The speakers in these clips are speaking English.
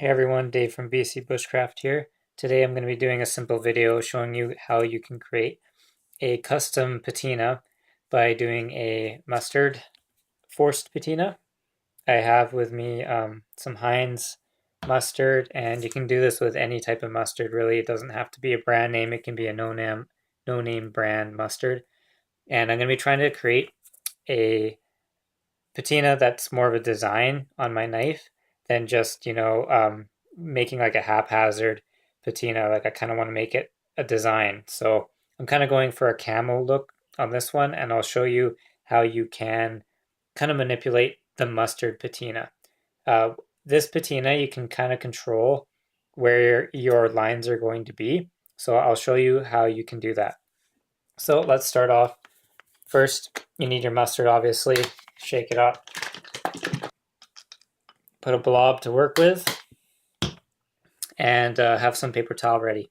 Hey everyone, Dave from BC Bushcraft here. Today I'm going to be doing a simple video showing you how you can create a custom patina by doing a mustard forced patina. I have with me some Heinz mustard, and you can do this with any type of mustard really. It doesn't have to be a brand name, it can be a no-name brand mustard. And I'm going to be trying to create a patina that's more of a design on my knife than just, making like a haphazard patina. Like I kind of want to make it a design. So I'm kind of going for a camo look on this one, and I'll show you how you can kind of manipulate the mustard patina. Uh, this patina, you can kind of control where your lines are going to be. So I'll show you how you can do that. So let's start off. First, you need your mustard, obviously. Shake it up. Put a blob to work with, and have some paper towel ready.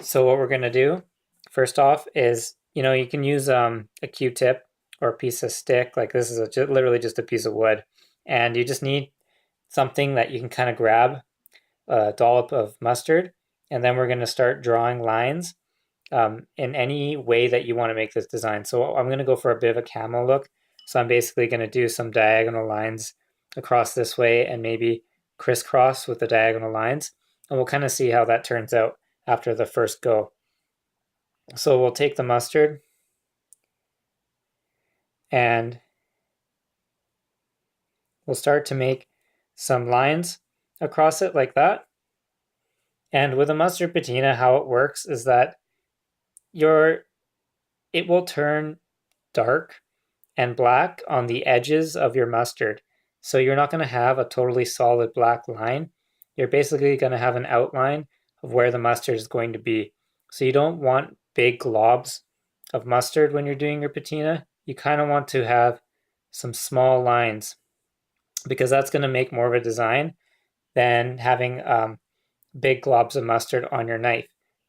So what we're going to do, first off, is, you can use a Q-tip or a piece of stick. Like this is literally just a piece of wood. And you just need something that you can kind of grab, a dollop of mustard, and then we're going to start drawing lines in any way that you want to make this design. So I'm going to go for a bit of a camo look. So I'm basically going to do some diagonal lines across this way and maybe crisscross with the diagonal lines. And we'll kind of see how that turns out after the first go. So we'll take the mustard and we'll start to make some lines across it like that. And with a mustard patina, how it works is that it will turn dark and black on the edges of your mustard. So you're not going to have a totally solid black line. You're basically going to have an outline of where the mustard is going to be. So you don't want big globs of mustard when you're doing your patina. You kind of want to have some small lines because that's going to make more of a design than having big globs of mustard on your knife.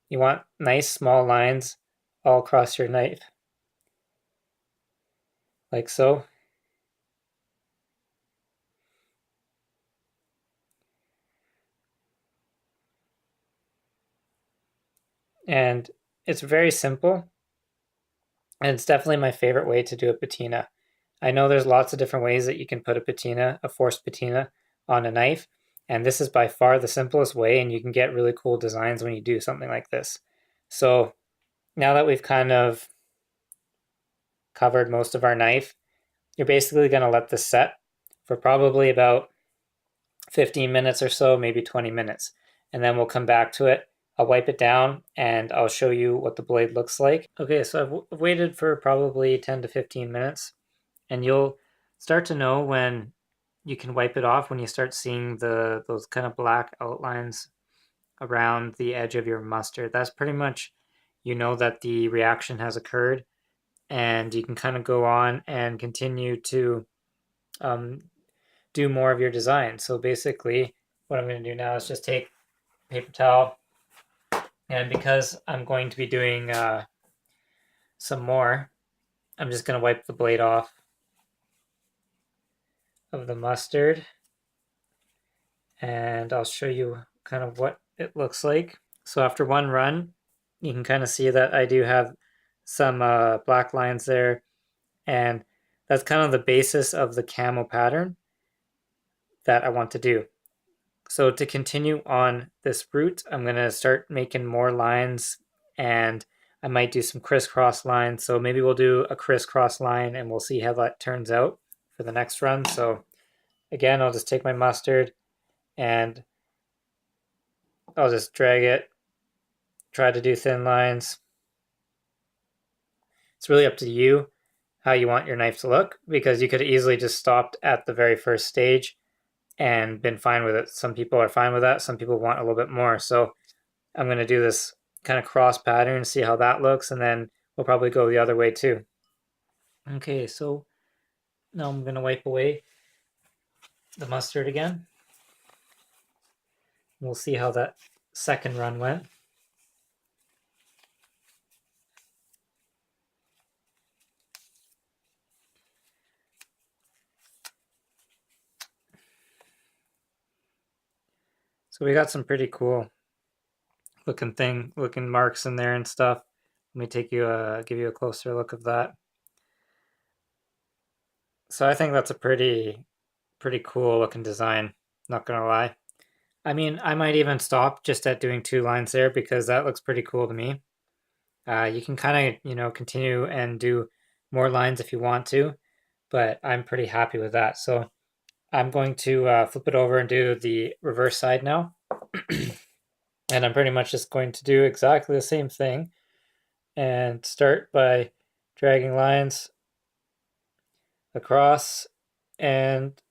You want nice small lines all across your knife, like so. And it's very simple, and it's definitely my favorite way to do a patina. I know there's lots of different ways that you can put a patina, a forced patina, on a knife, and this is by far the simplest way, and you can get really cool designs when you do something like this. So now that we've kind of covered most of our knife, you're basically going to let this set for probably about 15 minutes or so, maybe 20 minutes. And then we'll come back to it. I'll wipe it down and I'll show you what the blade looks like. Okay, so I've waited for probably 10 to 15 minutes, and you'll start to know when you can wipe it off when you start seeing those kind of black outlines around the edge of your mustard. That's pretty much, that the reaction has occurred, and you can kind of go on and continue to do more of your design. So basically, what I'm going to do now is just take paper towel, and because I'm going to be doing some more, I'm just going to wipe the blade off of the mustard, and I'll show you kind of what it looks like. So after one run, you can kind of see that I do have some black lines there, and that's kind of the basis of the camo pattern that I want to do. So to continue on this route, I'm going to start making more lines, and I might do some crisscross lines. So maybe we'll do a crisscross line and we'll see how that turns out for the next run. So again, I'll just take my mustard and I'll just drag it, try to do thin lines. It's really up to you how you want your knife to look, because you could easily just stopped at the very first stage and been fine with it. Some people are fine with that. Some people want a little bit more. So I'm going to do this kind of cross pattern, see how that looks, and then we'll probably go the other way too. Okay, so now I'm going to wipe away the mustard again. We'll see how that second run went. So we got some pretty cool looking marks in there and stuff. Let me give you a closer look of that. So I think that's a pretty cool looking design, not gonna lie. I mean, I might even stop just at doing 2 lines there because that looks pretty cool to me. You can kind of, continue and do more lines if you want to, but I'm pretty happy with that. So I'm going to flip it over and do the reverse side now. And I'm pretty much just going to do exactly the same thing and start by dragging lines across, and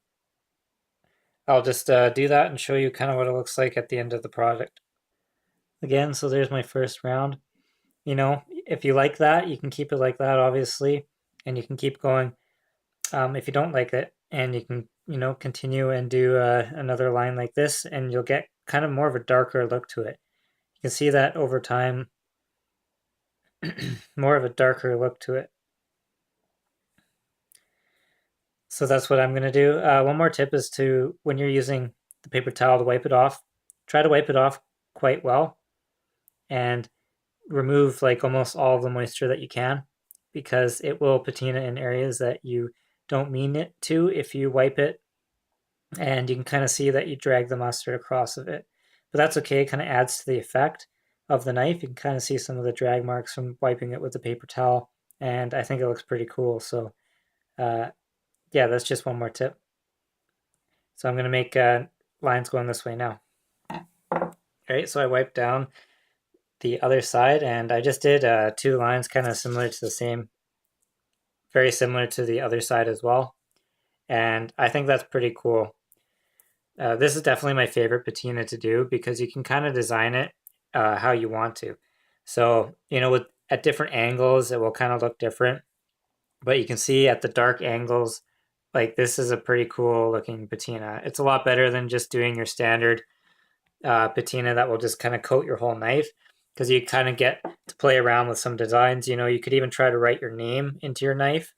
I'll just do that and show you kind of what it looks like at the end of the project. Again, so there's my first round. If you like that, you can keep it like that, obviously, and you can keep going. If you don't like it, and you can, continue and do another line like this, and you'll get kind of more of a darker look to it. You can see that over time, more of a darker look to it. So that's what I'm going to do. One more tip is to, when you're using the paper towel to wipe it off, try to wipe it off quite well and remove like almost all of the moisture that you can, because it will patina in areas that you don't mean it to if you wipe it, and you can kind of see that you drag the mustard across of it. But that's okay, it kind of adds to the effect of the knife. You can kind of see some of the drag marks from wiping it with the paper towel, and I think it looks pretty cool. So yeah, that's just one more tip. So I'm going to make lines going this way now. All right, so I wiped down the other side, and I just did 2 lines kind of similar to the same, very similar to the other side as well. And I think that's pretty cool. This is definitely my favorite patina to do because you can kind of design it how you want to. So, at different angles, it will kind of look different. But you can see at the dark angles, like this is a pretty cool looking patina. It's a lot better than just doing your standard patina that will just kind of coat your whole knife, because you kind of get to play around with some designs. You could even try to write your name into your knife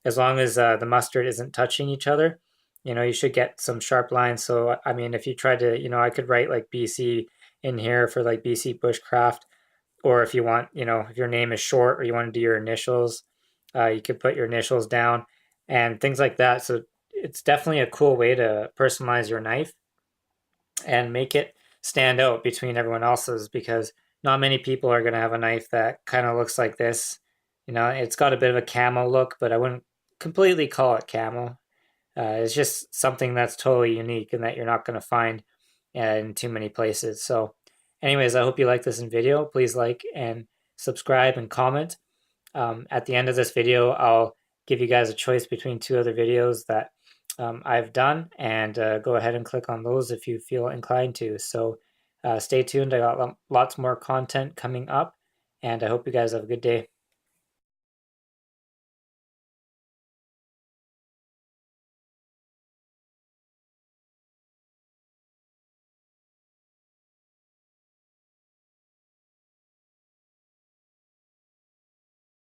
as long as the mustard isn't touching each other. You should get some sharp lines. So, I mean, if you try to, I could write like BC in here for like BC Bushcraft, or if you want, if your name is short or you want to do your initials, you could put your initials down and things like that. So it's definitely a cool way to personalize your knife and make it stand out between everyone else's, because not many people are going to have a knife that kind of looks like this. It's got a bit of a camo look, but I wouldn't completely call it camo. It's just something that's totally unique and that you're not going to find in too many places. So anyways, I hope you like this video. Please like and subscribe and comment. At the end of this video, I'll give you guys a choice between 2 other videos that I've done, and go ahead and click on those if you feel inclined to. So stay tuned. I got lots more content coming up, and I hope you guys have a good day.